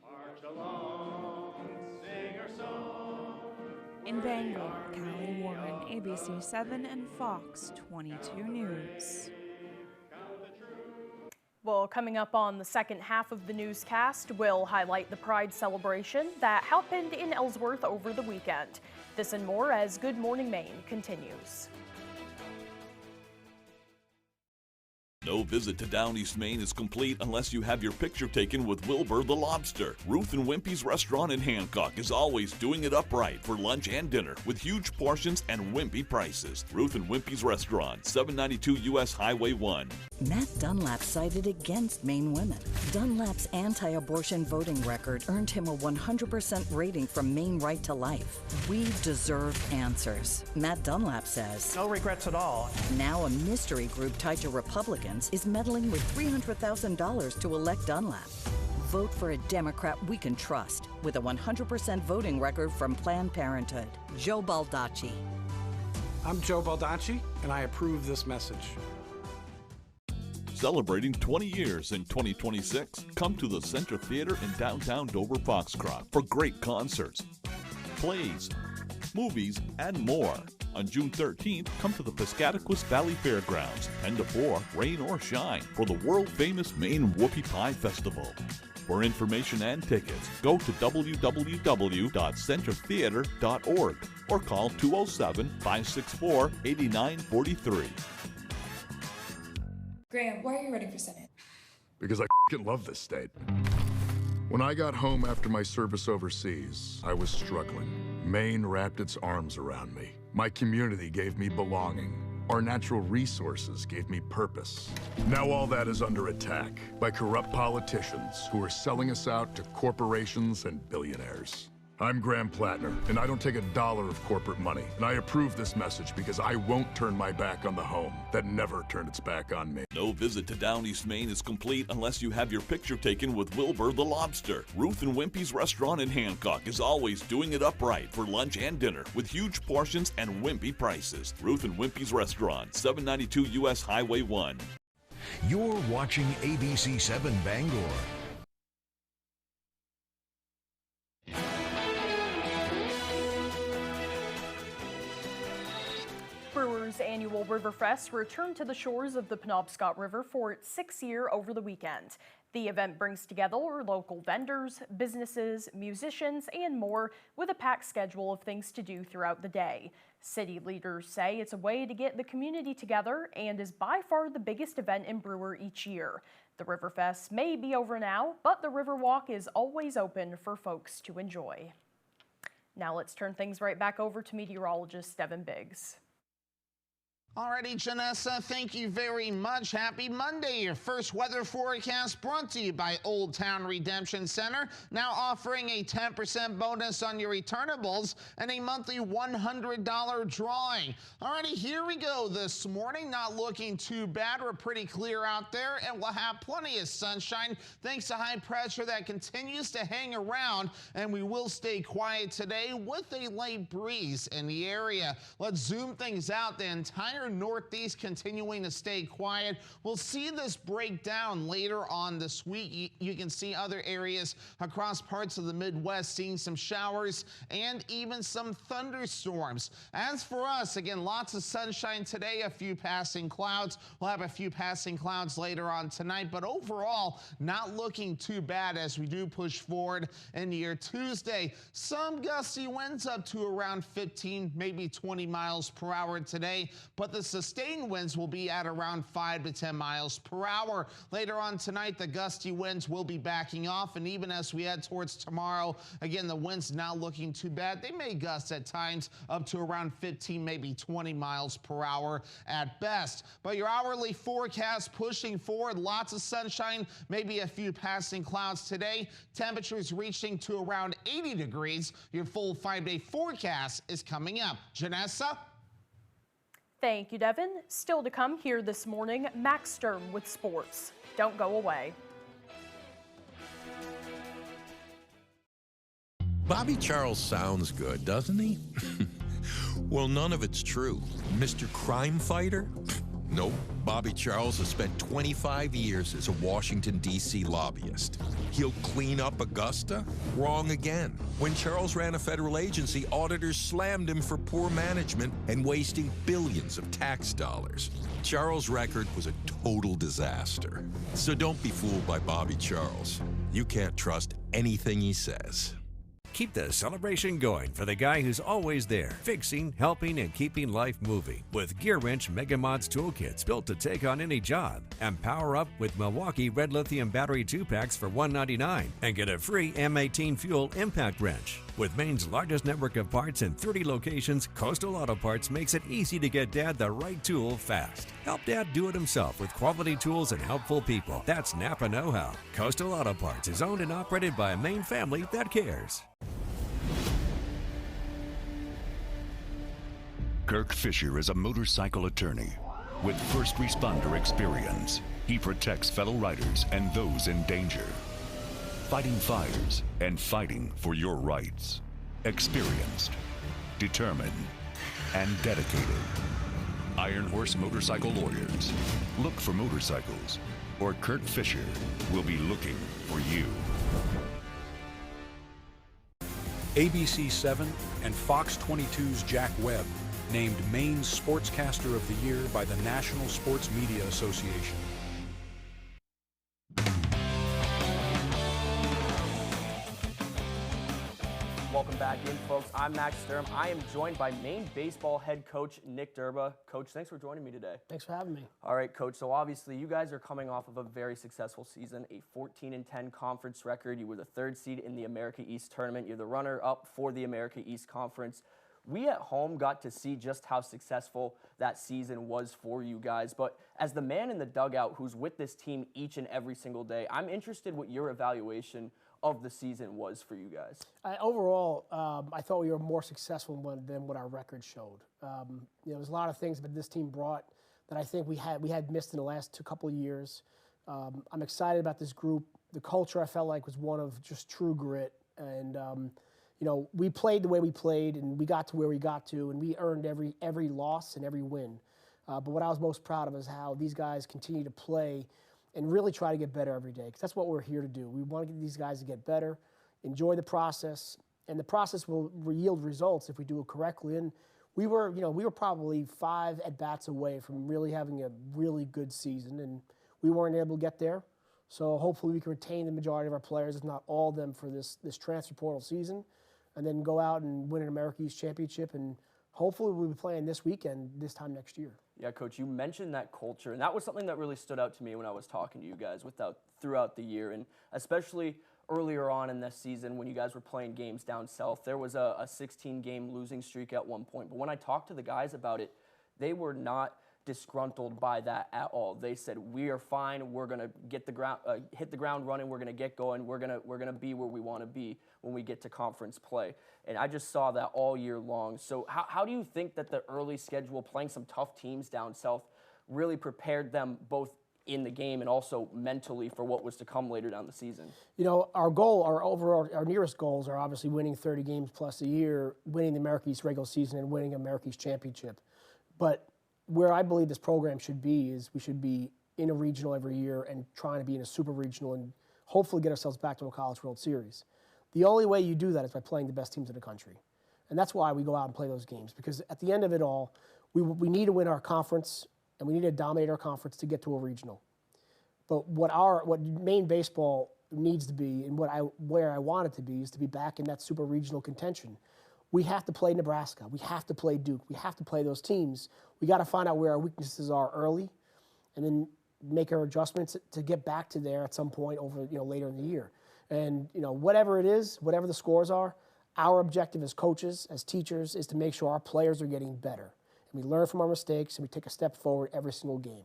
March along, sing our song. In Bangor, Callie Warren, ABC 7 and Fox 22 News. Well, coming up on the second half of the newscast, we'll highlight the Pride celebration that happened in Ellsworth over the weekend. This and more as Good Morning Maine continues. No visit to Down East Maine is complete unless you have your picture taken with Wilbur the Lobster. Ruth and Wimpy's restaurant in Hancock is always doing it up right for lunch and dinner with huge portions and wimpy prices. Ruth and Wimpy's restaurant, 792 U.S. Highway 1. Matt Dunlap sided against Maine women. Dunlap's anti-abortion voting record earned him a 100% rating from Maine Right to Life. We deserve answers, Matt Dunlap says. No regrets at all. Now a mystery group tied to Republicans is meddling with $300,000 to elect Dunlap. Vote for a Democrat we can trust with a 100% voting record from Planned Parenthood. Joe Baldacci. I'm Joe Baldacci, and I approve this message. Celebrating 20 years in 2026, come to the Center Theater in downtown Dover-Foxcroft for great concerts, plays, movies, and more. On June 13th, come to the Piscataquis Valley Fairgrounds, 10 to 4, rain or shine, for the world-famous Maine Whoopie Pie Festival. For information and tickets, go to www.centertheater.org or call 207-564-8943. Graham, why are you running for Senate? Because I love this state. When I got home after my service overseas, I was struggling. Maine wrapped its arms around me. My community gave me belonging. Our natural resources gave me purpose. Now all that is under attack by corrupt politicians who are selling us out to corporations and billionaires. I'm Graham Plattner, and I don't take a dollar of corporate money. And I approve this message because I won't turn my back on the home that never turned its back on me. No visit to Down East Maine is complete unless you have your picture taken with Wilbur the Lobster. Ruth and Wimpy's restaurant in Hancock is always doing it up right for lunch and dinner with huge portions and wimpy prices. Ruth and Wimpy's restaurant, 792 U.S. Highway 1. You're watching ABC 7 Bangor. Brewers' annual Riverfest returned to the shores of the Penobscot River for its 6th year over the weekend. The event brings together local vendors, businesses, musicians, and more with a packed schedule of things to do throughout the day. City leaders say it's a way to get the community together and is by far the biggest event in Brewer each year. The Riverfest may be over now, but the Riverwalk is always open for folks to enjoy. Now let's turn things right back over to meteorologist Devin Biggs. Alrighty, Janessa, thank you very much. Happy Monday. Your first weather forecast brought to you by Old Town Redemption Center, now offering a 10% bonus on your returnables and a monthly $100 drawing. Alrighty, here we go this morning. Not looking too bad. We're pretty clear out there, and we'll have plenty of sunshine thanks to high pressure that continues to hang around, and we will stay quiet today with a light breeze in the area. Let's zoom things out. The entire here. Northeast continuing to stay quiet. We'll see this break down later on this week. You can see other areas across parts of the Midwest seeing some showers and even some thunderstorms. As for us, again, lots of sunshine today, a few passing clouds. We'll have a few passing clouds later on tonight, but overall, not looking too bad as we do push forward into your Tuesday. Some gusty winds up to around 15, maybe 20 miles per hour today, but the sustained winds will be at around 5 to 10 miles per hour. Later on tonight, the gusty winds will be backing off, and even as we head towards tomorrow, again, the winds not looking too bad. They may gust at times up to around 15, maybe 20 miles per hour at best. But your hourly forecast pushing forward, lots of sunshine, maybe a few passing clouds today. Temperatures reaching to around 80 degrees. Your full 5-day forecast is coming up. Janessa? Thank you, Devin. Still to come here this morning, Max Sturm with sports. Don't go away. Bobby Charles sounds good, doesn't he? Well, none of it's true. Mr. Crime Fighter? Nope. Bobby Charles has spent 25 years as a Washington, D.C. lobbyist. He'll clean up Augusta? Wrong again. When Charles ran a federal agency, auditors slammed him for poor management and wasting billions of tax dollars. Charles' record was a total disaster. So don't be fooled by Bobby Charles. You can't trust anything he says. Keep the celebration going for the guy who's always there, fixing, helping, and keeping life moving. With Gear Wrench Mega Mods toolkits built to take on any job. And power up with Milwaukee Red Lithium Battery 2-packs for $199. And get a free M18 Fuel Impact Wrench. With Maine's largest network of parts in 30 locations, Coastal Auto Parts makes it easy to get Dad the right tool fast. Help Dad do it himself with quality tools and helpful people. That's Napa know-how. Coastal Auto Parts is owned and operated by a Maine family that cares. Kirk Fisher is a motorcycle attorney with first responder experience. He protects fellow riders and those in danger, fighting fires and fighting for your rights. Experienced, determined, and dedicated. Iron Horse Motorcycle Lawyers. Look for motorcycles, or Kirk Fisher will be looking for you. ABC 7 and Fox 22's Jack Webb named Maine's Sportscaster of the Year by the National Sports Media Association. Welcome back in, folks. I'm Max Sturm. I am joined by Maine baseball head coach Nick Durba. Coach, thanks for joining me today. Thanks for having me. All right, Coach. So obviously you guys are coming off of a very successful season, a 14-10 conference record. You were the 3rd seed in the America East tournament. You're the runner-up for the America East Conference. We at home got to see just how successful that season was for you guys. But as the man in the dugout who's with this team each and every single day, I'm interested what your evaluation of the season was for you guys. Overall, I thought we were more successful than what our record showed. There's a lot of things that this team brought that I think we had missed in the last couple of years. I'm excited about this group. The culture I felt like was one of just true grit, and we played the way we played, and we got to where we got to, and we earned every loss and every win. But what I was most proud of is how these guys continue to play and really try to get better every day, because that's what we're here to do. We want to get these guys to get better, enjoy the process, and the process will yield results if we do it correctly. And we were probably 5 at-bats away from really having a really good season, and we weren't able to get there. So hopefully we can retain the majority of our players, if not all of them, for this transfer portal season, and then go out and win an America East championship, and hopefully we'll be playing this weekend this time next year. Yeah, Coach, you mentioned that culture, and that was something that really stood out to me when I was talking to you guys throughout the year, and especially earlier on in this season when you guys were playing games down south. There was a 16-game losing streak at one point, but when I talked to the guys about it, they were not disgruntled by that at all. They said, we are fine, we're going to hit the ground running, we're going to get going, we're going to be where we want to be when we get to conference play. And I just saw that all year long. So how do you think that the early schedule, playing some tough teams down south, really prepared them both in the game and also mentally for what was to come later down the season? Our nearest goals are obviously winning 30 games plus a year, winning the America East regular season, and winning America East championship. But where I believe this program should be is we should be in a regional every year and trying to be in a super regional and hopefully get ourselves back to a College World Series. The only way you do that is by playing the best teams in the country. And that's why we go out and play those games, because at the end of it all, we need to win our conference and we need to dominate our conference to get to a regional. But what Maine baseball needs to be and where I want it to be is to be back in that super regional contention. We have to play Nebraska. We have to play Duke. We have to play those teams. We got to find out where our weaknesses are early, and then make our adjustments to get back to there at some point over later in the year. And whatever it is, whatever the scores are, our objective as coaches, as teachers, is to make sure our players are getting better. And we learn from our mistakes and we take a step forward every single game.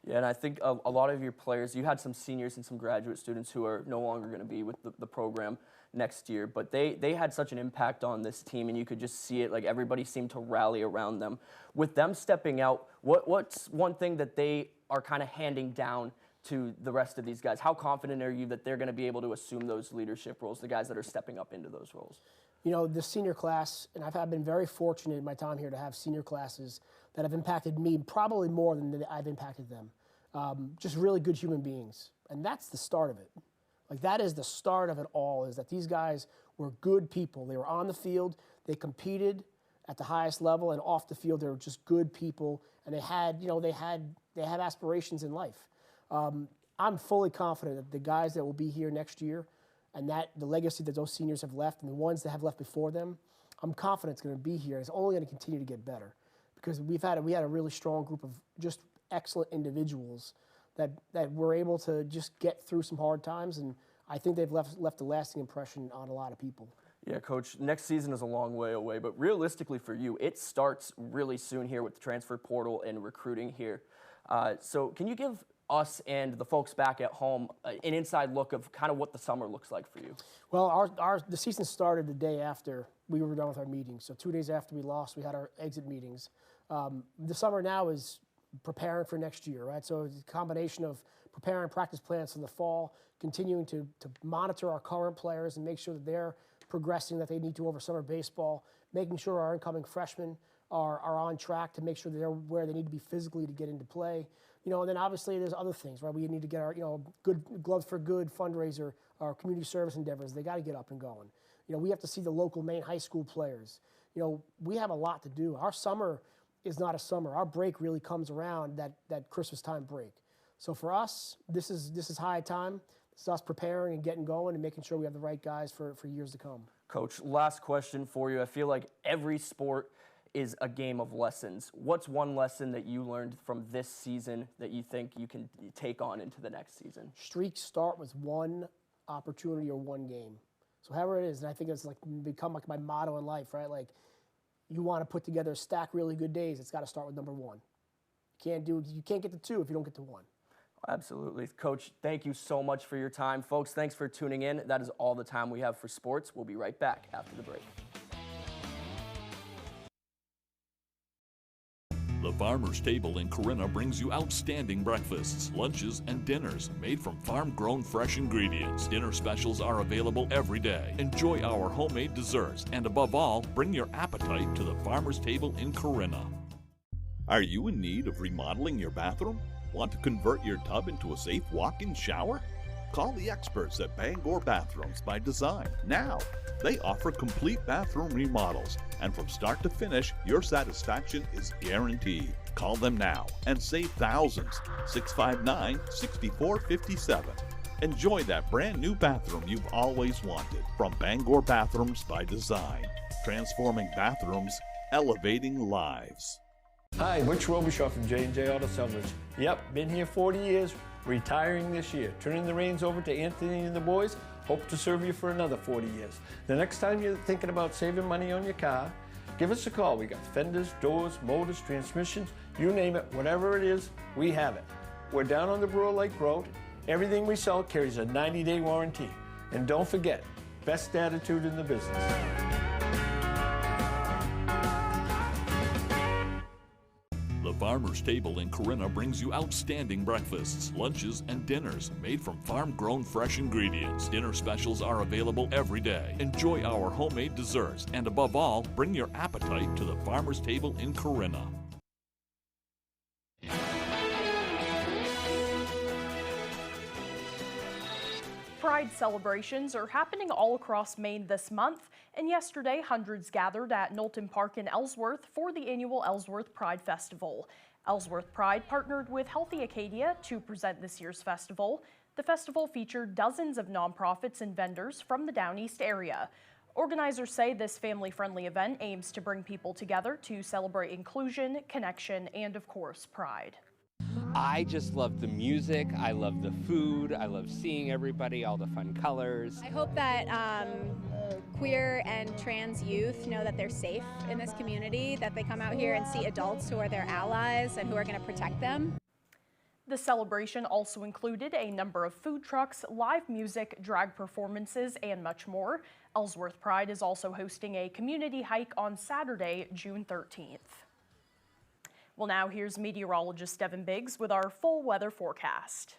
Yeah, and I think a lot of your players, you had some seniors and some graduate students who are no longer going to be with the program next year, but they had such an impact on this team, and you could just see it, like everybody seemed to rally around them. With them stepping out, what's one thing that they are kind of handing down to the rest of these guys? How confident are you that they're going to be able to assume those leadership roles, the guys that are stepping up into those roles? The senior class, and I've been very fortunate in my time here to have senior classes that have impacted me probably more than I've impacted them. Just really good human beings. And that's the start of it. Like, that is the start of it all, is that these guys were good people. They were on the field, they competed at the highest level, and off the field they were just good people, and they had aspirations in life. I'm fully confident that the guys that will be here next year, and that the legacy that those seniors have left and the ones that have left before them, I'm confident it's going to be here. It's only going to continue to get better, because we had a really strong group of just excellent individuals that were able to just get through some hard times, and I think they've left a lasting impression on a lot of people. Yeah, Coach, next season is a long way away, but realistically for you, it starts really soon here with the transfer portal and recruiting here. So can you give us and the folks back at home an inside look of kind of what the summer looks like for you? Well, the season started the day after we were done with our meetings. So 2 days after we lost, we had our exit meetings. The summer now is preparing for next year, right? So it's a combination of preparing practice plans for the fall, continuing to monitor our current players and make sure that they're progressing that they need to over summer baseball, making sure our incoming freshmen are on track to make sure that they're where they need to be physically to get into play. And then obviously there's other things, right? We need to get our, good Gloves for Good fundraiser, our community service endeavors. They got to get up and going. We have to see the local Maine high school players. We have a lot to do. Our summer is not a summer. Our break really comes around that Christmas time break. So for us, this is high time. This is us preparing and getting going and making sure we have the right guys for years to come. Coach, last question for you. I feel like every sport is a game of lessons. What's one lesson that you learned from this season that you think you can take on into the next season? Streaks start with one opportunity or one game. So however it is, and I think it's become my motto in life, right? Like, you want to put together a stack really good days, it's got to start with number one. You can't get to two if you don't get to one. Absolutely. Coach, thank you so much for your time. Folks, thanks for tuning in. That is all the time we have for sports. We'll be right back after the break. The Farmer's Table in Corinna brings you outstanding breakfasts, lunches, and dinners made from farm-grown fresh ingredients. Dinner specials are available every day. Enjoy our homemade desserts, and above all, bring your appetite to the Farmer's Table in Corinna. Are you in need of remodeling your bathroom? Want to convert your tub into a safe walk-in shower? Call the experts at Bangor Bathrooms by Design now. They offer complete bathroom remodels, and from start to finish, your satisfaction is guaranteed. Call them now and save thousands. 659-6457. Enjoy that brand new bathroom you've always wanted from Bangor Bathrooms by Design. Transforming bathrooms, elevating lives. Hi, Rich Robichaud from J&J Auto Salvage. Yep, been here 40 years, retiring this year. Turning the reins over to Anthony and the boys. Hope to serve you for another 40 years. The next time you're thinking about saving money on your car, give us a call. We got fenders, doors, motors, transmissions, you name it, whatever it is, we have it. We're down on the Brewer Lake Road. Everything we sell carries a 90-day warranty. And don't forget, best attitude in the business. The Farmer's Table in Corinna brings you outstanding breakfasts, lunches, and dinners made from farm-grown fresh ingredients. Dinner specials are available every day. Enjoy our homemade desserts, and above all, bring your appetite to the Farmer's Table in Corinna. Pride celebrations are happening all across Maine this month, and yesterday hundreds gathered at Knowlton Park in Ellsworth for the annual Ellsworth Pride Festival. Ellsworth Pride partnered with Healthy Acadia to present this year's festival. The festival featured dozens of nonprofits and vendors from the Down East area. Organizers say this family-friendly event aims to bring people together to celebrate inclusion, connection, and of course, pride. I just love the music, I love the food, I love seeing everybody, all the fun colors. I hope that queer and trans youth know that they're safe in this community, that they come out here and see adults who are their allies and who are going to protect them. The celebration also included a number of food trucks, live music, drag performances, and much more. Ellsworth Pride is also hosting a community hike on Saturday, June 13th. Well, now here's meteorologist Devin Biggs with our full weather forecast.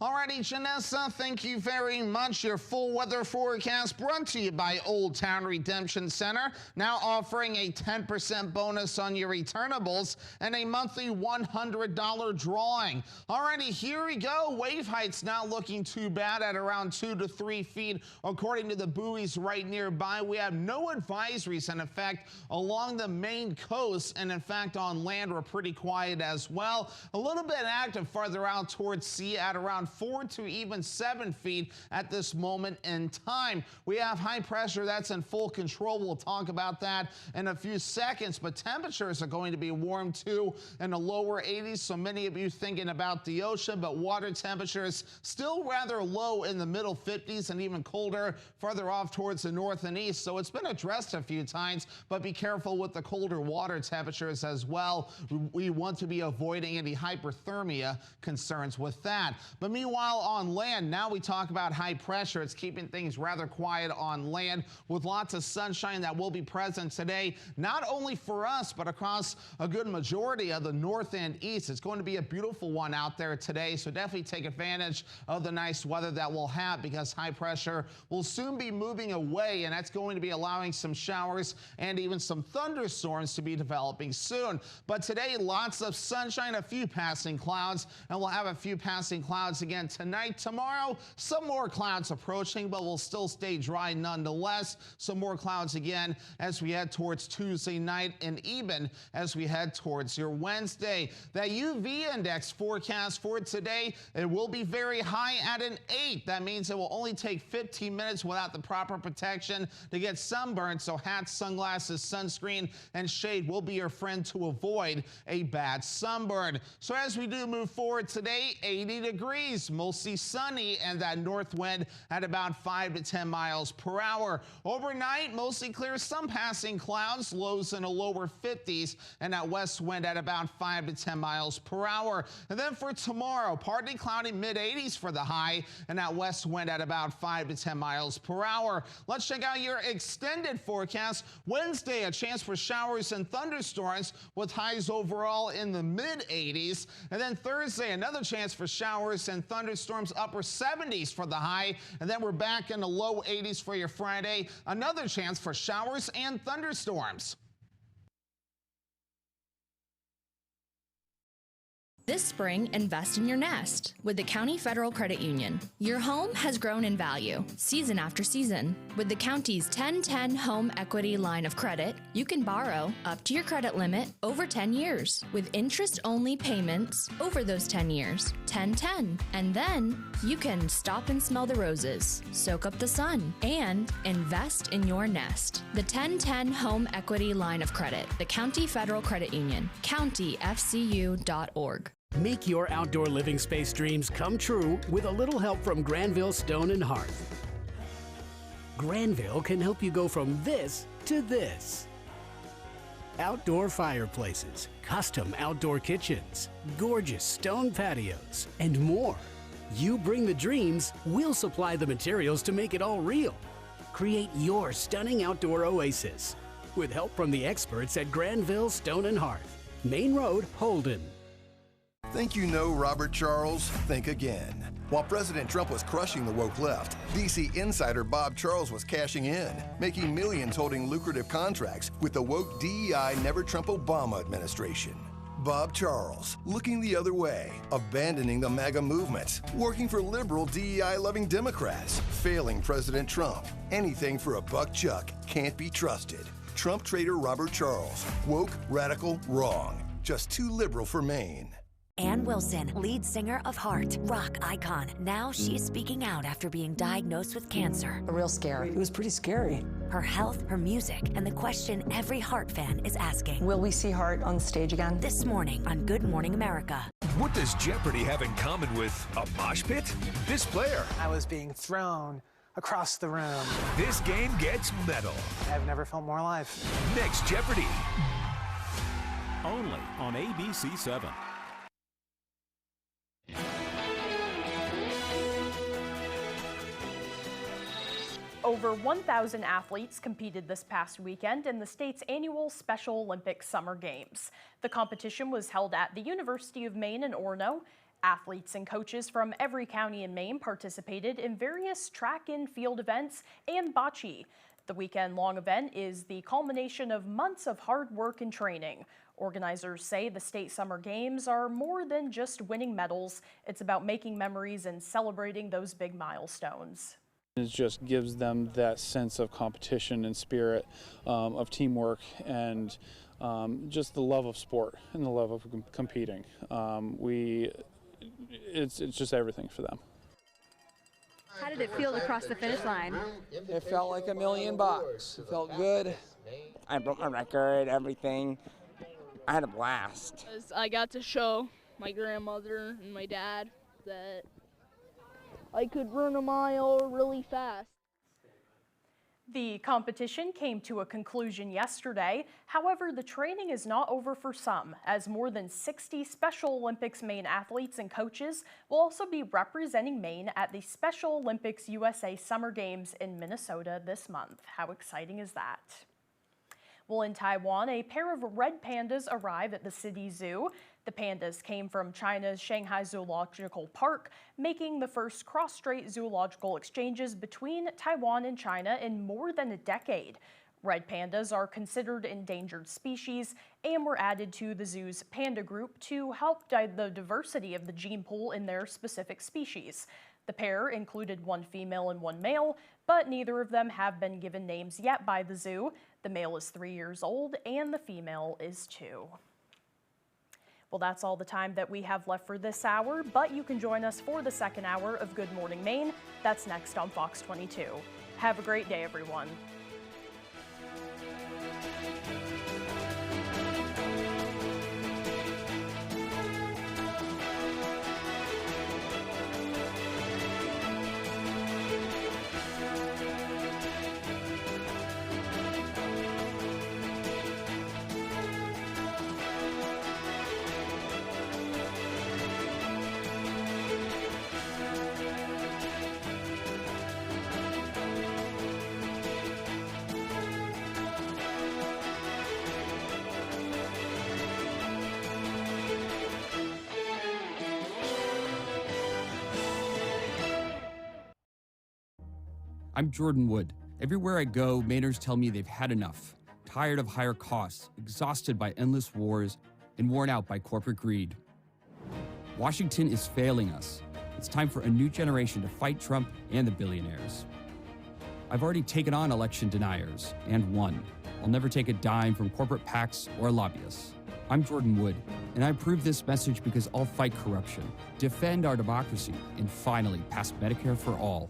Alrighty, Janessa, thank you very much. Your full weather forecast brought to you by Old Town Redemption Center, now offering a 10% bonus on your returnables and a monthly $100 drawing. Alrighty, here we go. Wave height's not looking too bad at around 2 to 3 feet. According to the buoys right nearby, we have no advisories in effect along the Maine coast, and in fact on land we're pretty quiet as well. A little bit active farther out towards sea at around 4 to even 7 feet at this moment in time. We have high pressure that's in full control. We'll talk about that in a few seconds, but temperatures are going to be warm too in the lower 80s. So many of you thinking about the ocean, but water temperatures still rather low in the middle 50s and even colder further off towards the north and east. So it's been addressed a few times, but be careful with the colder water temperatures as well. We want to be avoiding any hyperthermia concerns with that. But meanwhile, on land, now we talk about high pressure. It's keeping things rather quiet on land with lots of sunshine that will be present today, not only for us, but across a good majority of the north and east. It's going to be a beautiful one out there today, so definitely take advantage of the nice weather that we'll have because high pressure will soon be moving away, and that's going to be allowing some showers and even some thunderstorms to be developing soon. But today, lots of sunshine, a few passing clouds, and we'll have a few passing clouds again tonight. Tomorrow, some more clouds approaching, but we'll still stay dry nonetheless. Some more clouds again as we head towards Tuesday night and even as we head towards your Wednesday. That UV index forecast for today, it will be very high at an 8. That means it will only take 15 minutes without the proper protection to get sunburned. So hats, sunglasses, sunscreen, and shade will be your friend to avoid a bad sunburn. So as we do move forward today, 80 degrees, mostly sunny, and that north wind at about 5 to 10 miles per hour. Overnight, mostly clear, some passing clouds, lows in the lower 50s, and that west wind at about 5 to 10 miles per hour. And then for tomorrow, partly cloudy, mid 80s for the high, and that west wind at about 5 to 10 miles per hour. Let's check out your extended forecast. Wednesday, a chance for showers and thunderstorms with highs overall in the mid 80s. And then Thursday, another chance for showers and thunderstorms, upper 70s for the high. And then we're back in the low 80s for your Friday. Another chance for showers and thunderstorms. This spring, invest in your nest with the County Federal Credit Union. Your home has grown in value season after season. With the county's 10-10 Home Equity Line of Credit, you can borrow up to your credit limit over 10 years with interest-only payments over those 10 years, 10-10. And then you can stop and smell the roses, soak up the sun, and invest in your nest. The 10-10 Home Equity Line of Credit, the County Federal Credit Union, countyfcu.org. Make your outdoor living space dreams come true with a little help from Granville Stone and Hearth. Granville can help you go from this to this. Outdoor fireplaces, custom outdoor kitchens, gorgeous stone patios, and more. You bring the dreams, we'll supply the materials to make it all real. Create your stunning outdoor oasis with help from the experts at Granville Stone and Hearth, Main Road, Holden. Think you know Robert Charles? Think again. While President Trump was crushing the woke left, DC insider Bob Charles was cashing in, making millions holding lucrative contracts with the woke DEI Never Trump Obama administration. Bob Charles, looking the other way, abandoning the MAGA movement, working for liberal DEI-loving Democrats, failing President Trump. Anything for a buck chuck can't be trusted. Trump traitor Robert Charles, woke, radical, wrong. Just too liberal for Maine. Ann Wilson, lead singer of Heart, rock icon. Now she's speaking out after being diagnosed with cancer. A real scare. It was pretty scary. Her health, her music, and the question every Heart fan is asking. Will we see Heart on stage again? This morning on Good Morning America. What does Jeopardy have in common with a mosh pit? This player. I was being thrown across the room. This game gets metal. I've never felt more alive. Next Jeopardy! Only on ABC 7. Over 1,000 athletes competed this past weekend in the state's annual Special Olympics Summer Games. The competition was held at the University of Maine in Orono. Athletes and coaches from every county in Maine participated in various track and field events and bocce. The weekend-long event is the culmination of months of hard work and training. Organizers say the state summer games are more than just winning medals. It's about making memories and celebrating those big milestones. It just gives them that sense of competition and spirit, of teamwork, and just the love of sport and the love of competing. It's just everything for them. How did it feel to cross the finish line? It felt like $1 million. It felt good. I broke my record, everything. I had a blast. I got to show my grandmother and my dad that I could run a mile really fast. The competition came to a conclusion yesterday. However, the training is not over for some, as more than 60 Special Olympics Maine athletes and coaches will also be representing Maine at the Special Olympics USA Summer Games in Minnesota this month. How exciting is that? Well, in Taiwan, a pair of red pandas arrived at the city zoo. The pandas came from China's Shanghai Zoological Park, making the first cross-strait zoological exchanges between Taiwan and China in more than a decade. Red pandas are considered endangered species and were added to the zoo's panda group to help the diversity of the gene pool in their specific species. The pair included one female and one male, but neither of them have been given names yet by the zoo. The male is 3 years old and the female is 2. Well, that's all the time that we have left for this hour, but you can join us for the second hour of Good Morning Maine. That's next on Fox 22. Have a great day, everyone. I'm Jordan Wood. Everywhere I go, Mainers tell me they've had enough. Tired of higher costs, exhausted by endless wars, and worn out by corporate greed. Washington is failing us. It's time for a new generation to fight Trump and the billionaires. I've already taken on election deniers and won. I'll never take a dime from corporate PACs or lobbyists. I'm Jordan Wood, and I approve this message because I'll fight corruption, defend our democracy, and finally pass Medicare for all.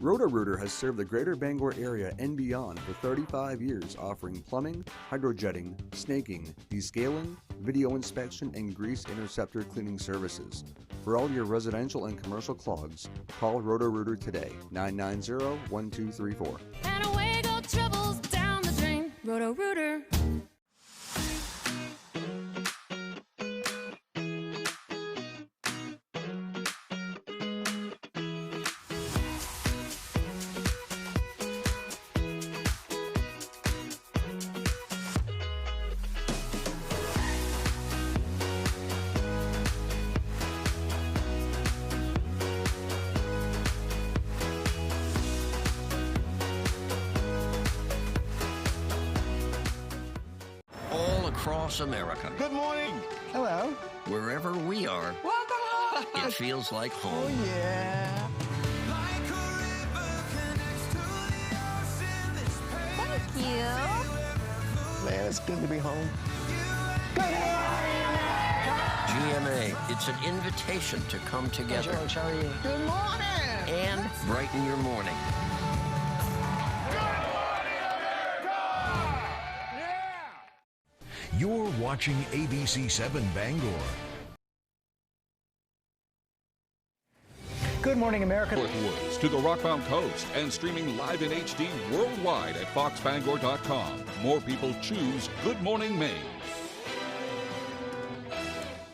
Roto-Rooter has served the greater Bangor area and beyond for 35 years, offering plumbing, hydrojetting, snaking, descaling, video inspection, and grease interceptor cleaning services. For all your residential and commercial clogs, call Roto-Rooter today, 990-1234. And away go troubles down the drain. Roto-Rooter. across America. Good morning. Hello. Wherever we are, Welcome. it feels like home. Oh, yeah. Thank you. Man, it's good to be home. GMA, it's an invitation to come together. George, how are you? Good morning. And brighten your morning. You're watching ABC 7 Bangor. Good morning, America. North Woods to the Rockbound Coast and streaming live in HD worldwide at foxbangor.com. More people choose Good Morning Maine.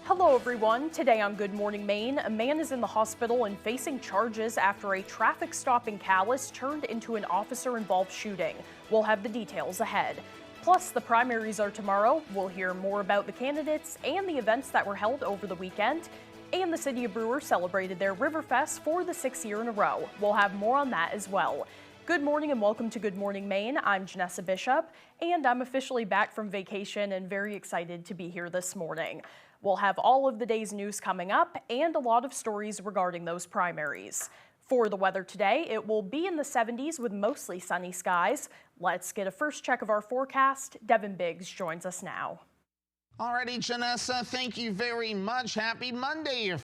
Hello everyone. Today on Good Morning Maine, a man is in the hospital and facing charges after a traffic stop in Calais turned into an officer-involved shooting. We'll have the details ahead. Plus, the primaries are tomorrow. We'll hear more about the candidates and the events that were held over the weekend. And the City of Brewer celebrated their Riverfest for the 6th year in a row. We'll have more on that as well. Good morning and welcome to Good Morning Maine. I'm Janessa Bishop, and I'm officially back from vacation and very excited to be here this morning. We'll have all of the day's news coming up and a lot of stories regarding those primaries. For the weather today, it will be in the 70s with mostly sunny skies. Let's get a first check of our forecast. Devin Biggs joins us now. Alrighty, Janessa, thank you very much. Happy Monday.